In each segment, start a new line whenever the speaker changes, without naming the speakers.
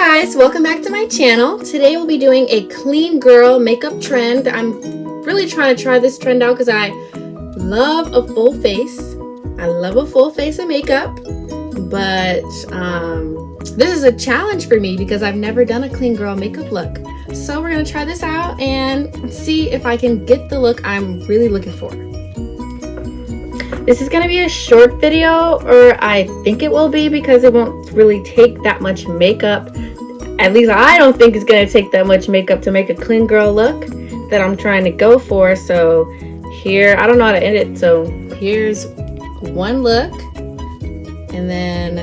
guys, welcome back to my channel. Today we'll be doing a clean girl makeup trend. I'm really trying to try this trend out because I love a full face. I love a full face of makeup, but this is a challenge for me because I've never done a clean girl makeup look. So we're gonna try this out and see if I can get the look I'm really looking for. This is going to be a short video, or I think it will be, because it won't really take that much makeup. At least I don't think it's going to take that much makeup to make a clean girl look that I'm trying to go for. So here, I don't know how to end it. So here's one look, and then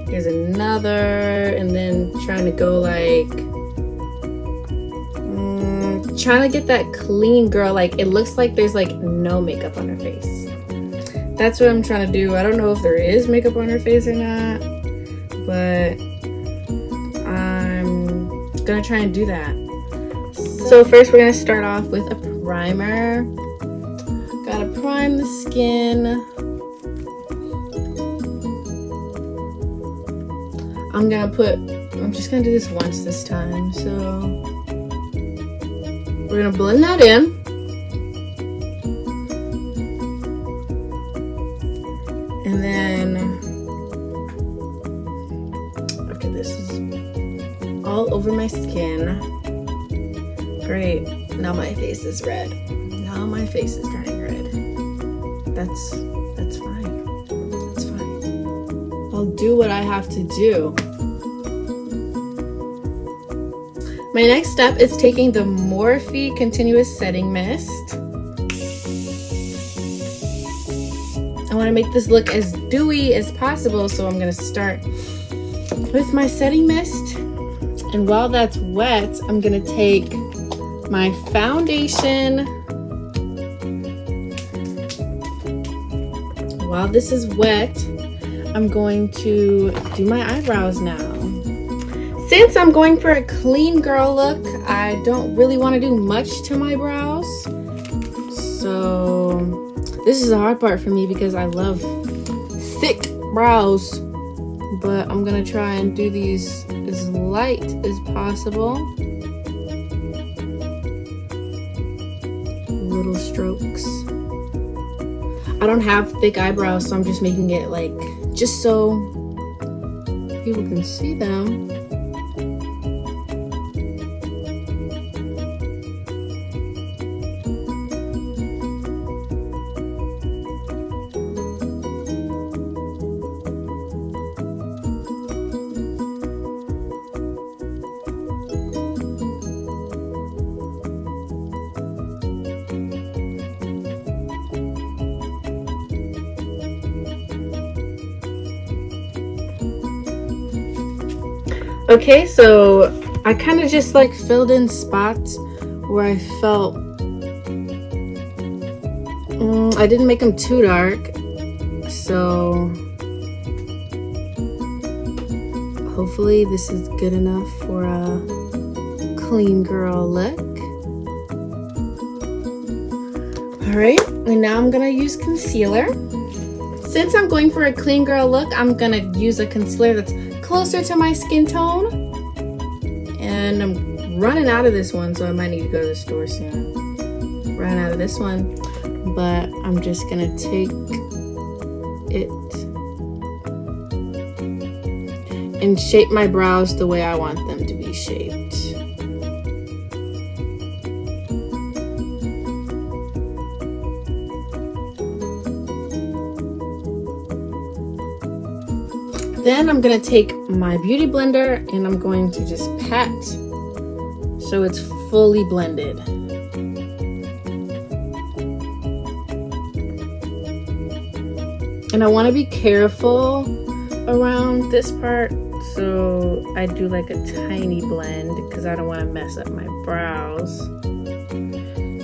here's another, and then trying to go like, trying to get that clean girl. Like it looks like there's like no makeup on her face. That's what I'm trying to do. I don't know if there is makeup on her face or not, but I'm gonna try and do that. So first we're gonna start off with a primer. Gotta prime the skin. I'm just gonna do this once this time. So we're gonna blend that in. And then after this is all over my skin. Great. Now my face is red. Now my face is turning red. That's fine. That's fine. I'll do what I have to do. My next step is taking the Morphe Continuous Setting Mist. I want to make this look as dewy as possible, so I'm going to start with my setting mist. And while that's wet, I'm going to take my foundation. While this is wet, I'm going to do my eyebrows now. Since I'm going for a clean girl look, I don't really want to do much to my brows. So this is the hard part for me because I love thick brows, but I'm gonna try and do these as light as possible. Little strokes. I don't have thick eyebrows, so I'm just making it like, just so people can see them. Okay, so I kind of just like filled in spots where I felt I didn't make them too dark, so hopefully this is good enough for a clean girl look. Alright, and now I'm gonna use concealer. Since I'm going for a clean girl look, I'm gonna use a concealer that's closer to my skin tone, and I'm running out of this one, so I might need to go to the store soon. Running out of this one, but I'm just gonna take it and shape my brows the way I want them to be shaped. Then I'm going to take my beauty blender and I'm going to just pat so it's fully blended. And I want to be careful around this part, so I do like a tiny blend because I don't want to mess up my brows.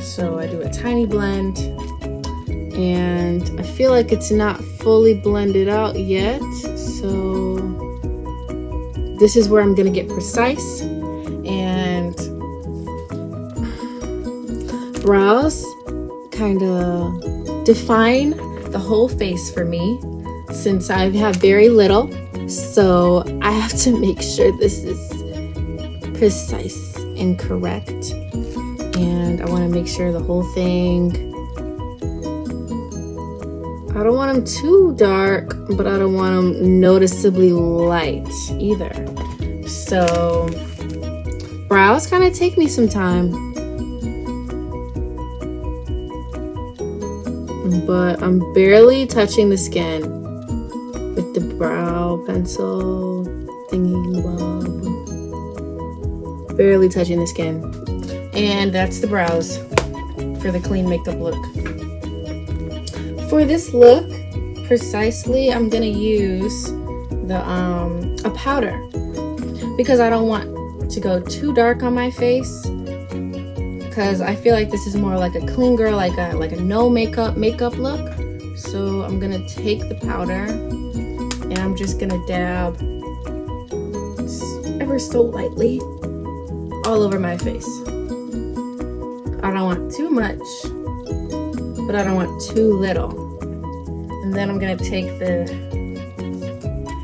So I do a tiny blend, and I feel like it's not fully blended out yet. So this is where I'm gonna get precise, and brows kind of define the whole face for me since I have very little. So I have to make sure this is precise and correct. And I want to make sure the whole thing, I don't want them too dark, but I don't want them noticeably light either. So brows kind of take me some time, but I'm barely touching the skin with the brow pencil thingy bob. Barely touching the skin. And that's the brows for the clean makeup look. For this look, precisely, I'm gonna use the a powder because I don't want to go too dark on my face, because I feel like this is more like a clean girl, like a no makeup look. So I'm gonna take the powder and I'm just gonna dab ever so lightly all over my face. I don't want too much, but I don't want too little. And then I'm gonna take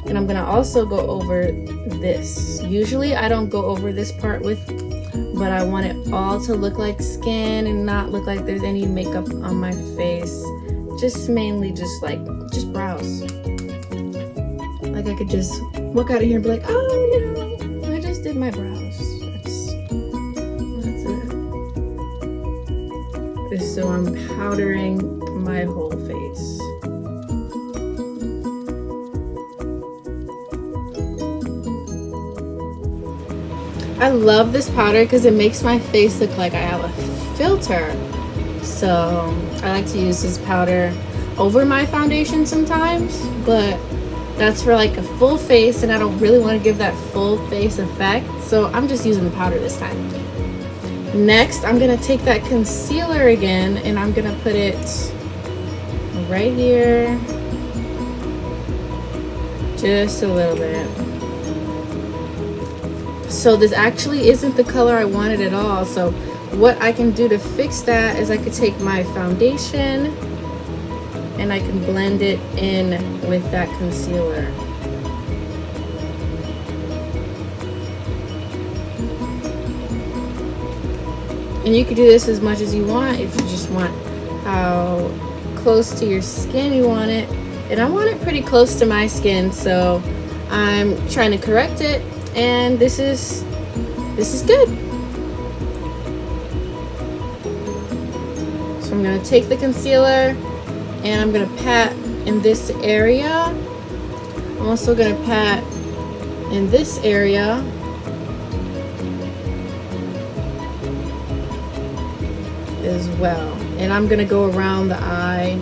and I'm gonna also go over this. Usually I don't go over this part but I want it all to look like skin and not look like there's any makeup on my face. Just mainly just brows. Like I could just walk out of here and be like, oh, you know, I just did my brows. That's it. So I'm powdering my whole face. I love this powder because it makes my face look like I have a filter. So I like to use this powder over my foundation sometimes, but that's for like a full face and I don't really want to give that full face effect. So I'm just using the powder this time. Next, I'm gonna take that concealer again and I'm gonna put it right here. Just a little bit. So this actually isn't the color I wanted at all. So what I can do to fix that is I could take my foundation and I can blend it in with that concealer. And you can do this as much as you want if you just want how close to your skin you want it. And I want it pretty close to my skin, so I'm trying to correct it. And this is good. So I'm gonna take the concealer and I'm gonna pat in this area. I'm also gonna pat in this area. As well. And I'm gonna go around the eye.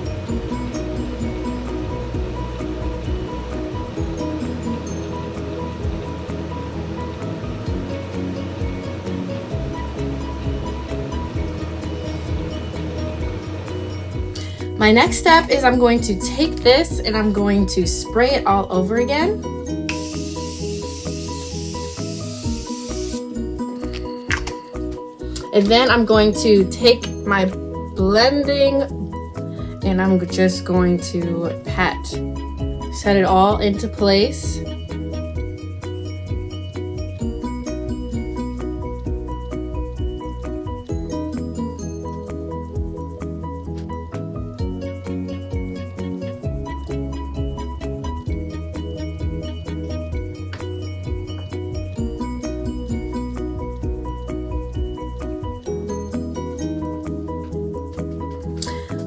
My next step is I'm going to take this and I'm going to spray it all over again. And then I'm going to take my blending and I'm just going to pat, set it all into place.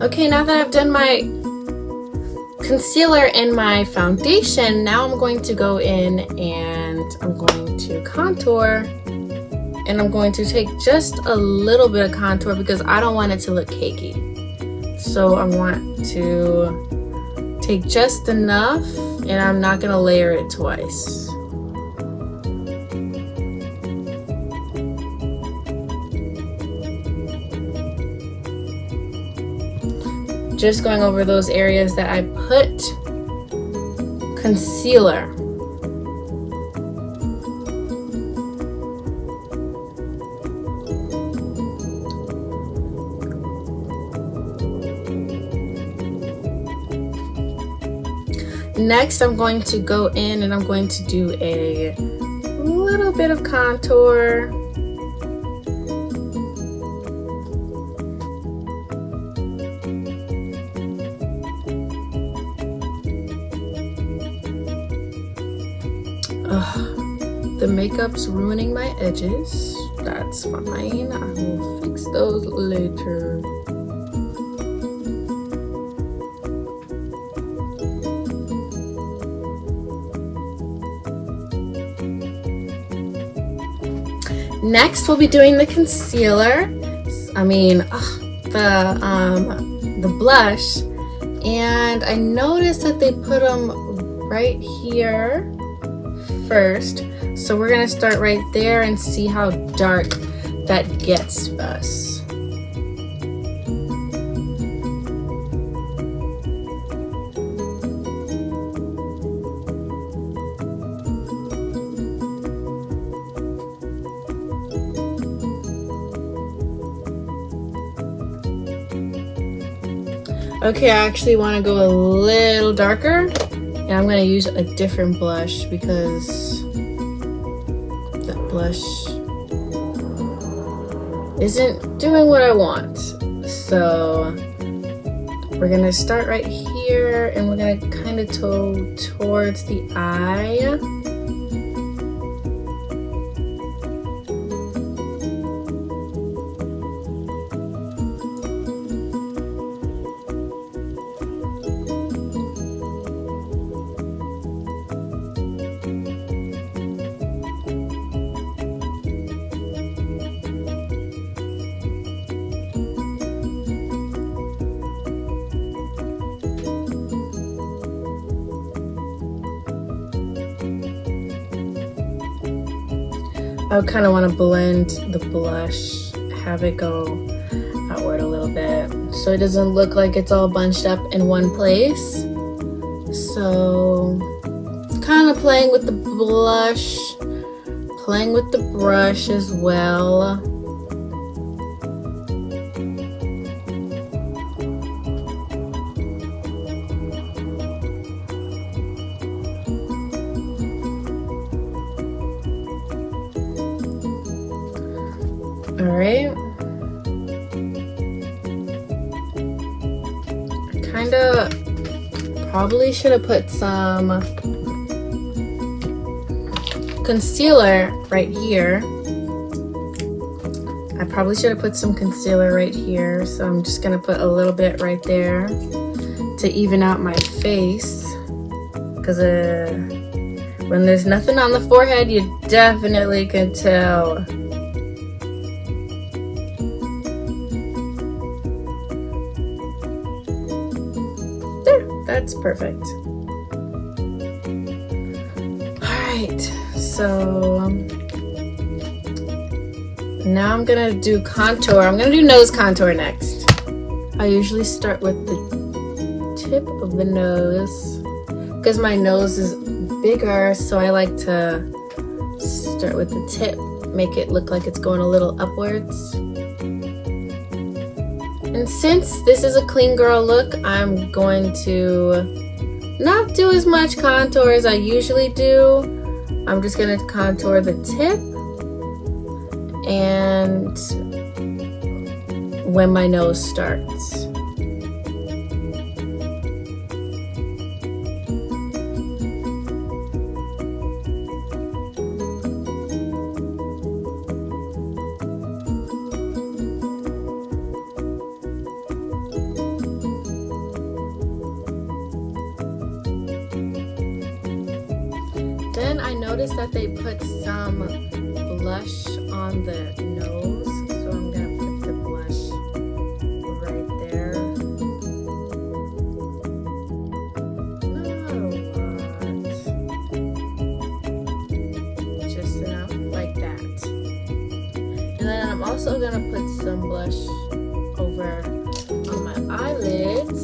Okay, now that I've done my concealer and my foundation, now I'm going to go in and I'm going to contour, and I'm going to take just a little bit of contour because I don't want it to look cakey. So I want to take just enough and I'm not gonna layer it twice. Just going over those areas that I put concealer. Next, I'm going to go in and I'm going to do a little bit of contour. The makeup's ruining my edges. That's fine. I will fix those later. Next, we'll be doing the concealer. The blush. And I noticed that they put them right here first. So we're gonna start right there and see how dark that gets us. Okay, I actually want to go a little darker, and I'm going to use a different blush because that blush isn't doing what I want. So we're going to start right here, and we're going to kind of toe towards the eye. I kind of want to blend the blush, have it go outward a little bit so it doesn't look like it's all bunched up in one place. So kind of playing with the blush, playing with the brush as well. All right. I kind of probably should have put some concealer right here. I probably should have put some concealer right here. So I'm just going to put a little bit right there to even out my face. Because when there's nothing on the forehead, you definitely can tell. That's perfect. All right, so now I'm gonna do contour. I'm gonna do nose contour next. I usually start with the tip of the nose because my nose is bigger, so I like to start with the tip, make it look like it's going a little upwards. And since this is a clean girl look, I'm going to not do as much contour as I usually do. I'm just going to contour the tip and when my nose starts. Then I noticed that they put some blush on the nose, so I'm gonna put the blush right there. Not a lot, just enough like that. And then I'm also gonna put some blush over on my eyelids.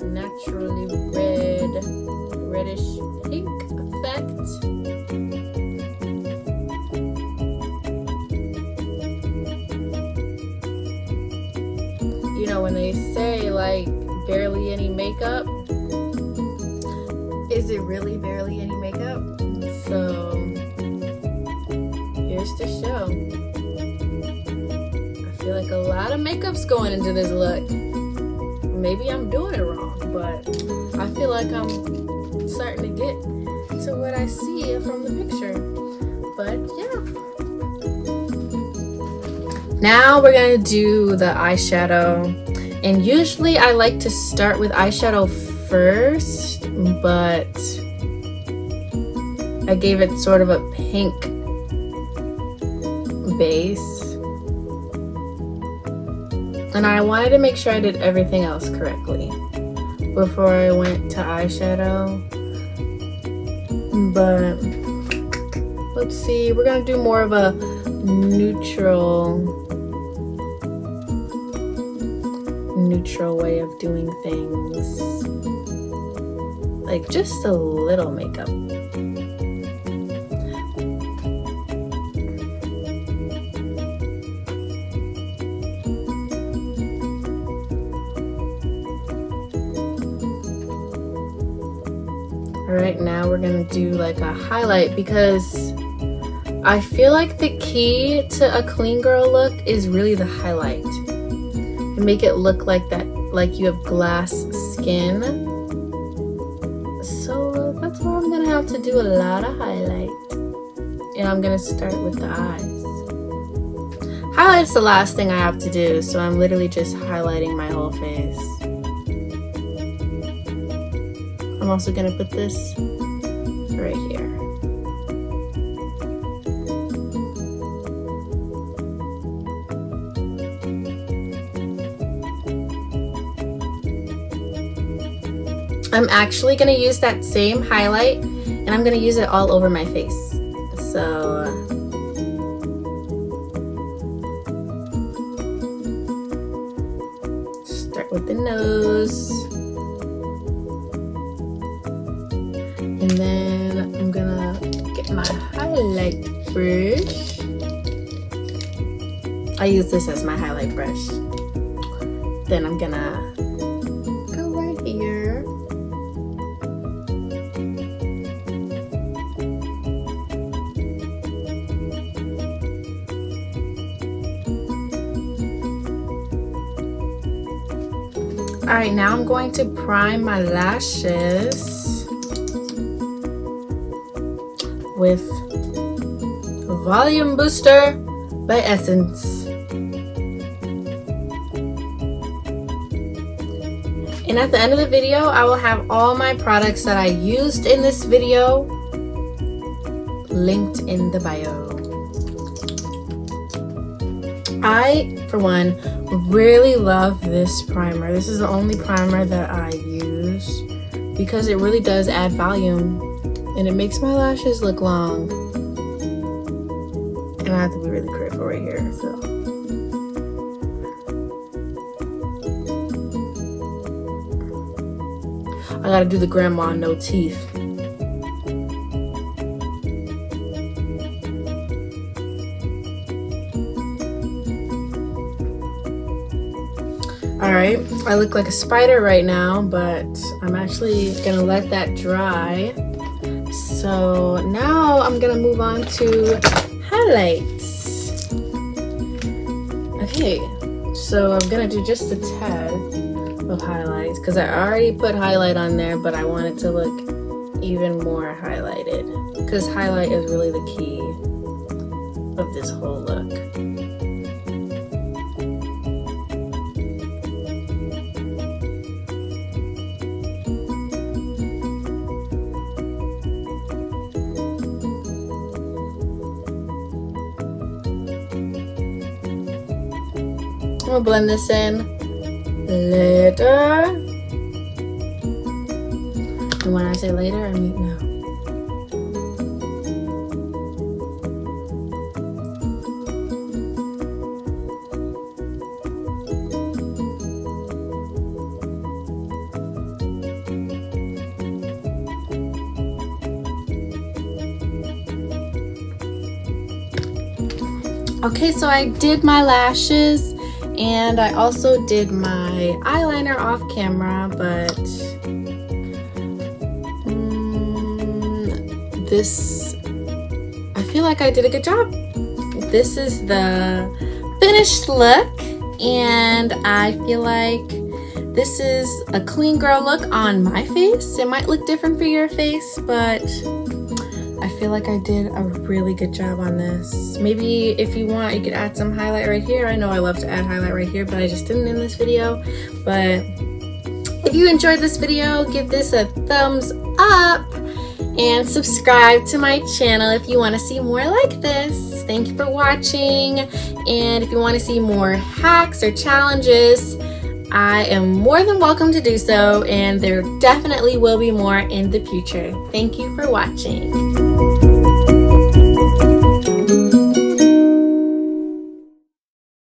Naturally reddish pink effect. You know, when they say like barely any makeup, is it really barely any makeup? So here's the show. I feel like a lot of makeup's going into this look. Maybe I'm doing it wrong, but I feel like I'm starting to get to what I see from the picture. But yeah. Now we're gonna do the eyeshadow. And usually I like to start with eyeshadow first, but I gave it sort of a pink base. And I wanted to make sure I did everything else correctly before I went to eyeshadow. But let's see, we're gonna do more of a neutral way of doing things. Like just a little makeup. Alright, now we're gonna do like a highlight because I feel like the key to a clean girl look is really the highlight. And make it look like that, like you have glass skin. So that's why I'm gonna have to do a lot of highlight. And I'm gonna start with the eyes. Highlight's the last thing I have to do, so I'm literally just highlighting my whole face. I'm also gonna put this right here. I'm actually gonna use that same highlight and I'm gonna use it all over my face. So start with the nose. And then I'm gonna get my highlight brush. I use this as my highlight brush. Then I'm gonna go right here. Alright, now I'm going to prime my lashes with Volume Booster by Essence. And at the end of the video, I will have all my products that I used in this video linked in the bio. I, for one, really love this primer. This is the only primer that I use because it really does add volume. And it makes my lashes look long. And I have to be really careful right here, so. I gotta do the grandma no teeth. Alright, I look like a spider right now, but I'm actually gonna let that dry. So now I'm gonna move on to highlights. Okay, so I'm gonna do just a tad of highlights because I already put highlight on there, but I want it to look even more highlighted because highlight is really the key of this whole look. I'm gonna blend this in later. And when I say later, I mean now. Okay, so I did my lashes. And I also did my eyeliner off camera, but this, I feel like I did a good job. This is the finished look, and I feel like this is a clean girl look on my face. It might look different for your face, but I feel like I did a really good job on this. Maybe if you want, you could add some highlight right here. I know I love to add highlight right here, but I just didn't in this video. But if you enjoyed this video, give this a thumbs up and subscribe to my channel if you want to see more like this. Thank you for watching, and if you want to see more hacks or challenges, I am more than welcome to do so, and there definitely will be more in the future. Thank you for watching.